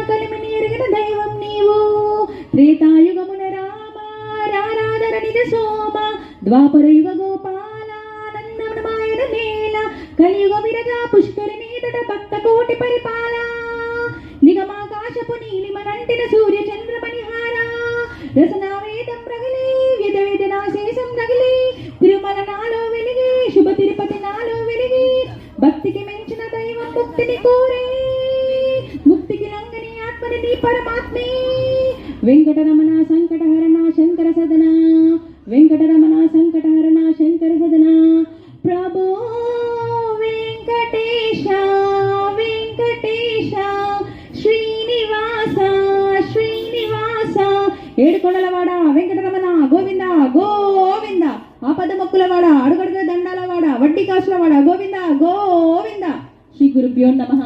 కలిమిని ఎరిగిన దైవం నీవు. త్రేతాయుగమున రామ రారాధర నిజ సోమ, ద్వాపర యుగ గోపాల ఆనందమయన నేల, కలియుగ విరజా పుష్కరిణి తట భక్త కోటి పరిపాల, నిగమాకాశపు నీలిమనంటిన సూర్య చంద్రమణిహార, రసనా వేదం రగిలి వేద వేదనా శేషం రగిలి, తిరుమల నాలో వెలిగి శుభ తిరుపతి నాలో వెలిగి, భక్తికి మెంచిన దైవం ముక్తిని కోరే, ముక్తికి లంగని ఆత్మని పరమాత్మే. వెంకటరమణ సంకటహరణ శంకర సదన, వెంకటరమణ సంకటహరణ శంకర సదన, ప్రభో వెంకటేశ వెంకటేశ శ్రీనివాస శ్రీనివాస, ఏడుకొండలవాడ వెంకటరమణ గోవింద గోవింద, ఆపద మొక్కులవాడ అడుగడుగు దండాలవాడ వడ్డీ కాసులవాడ గోవింద గోవింద. శ్రీ గురుభ్యో నమః.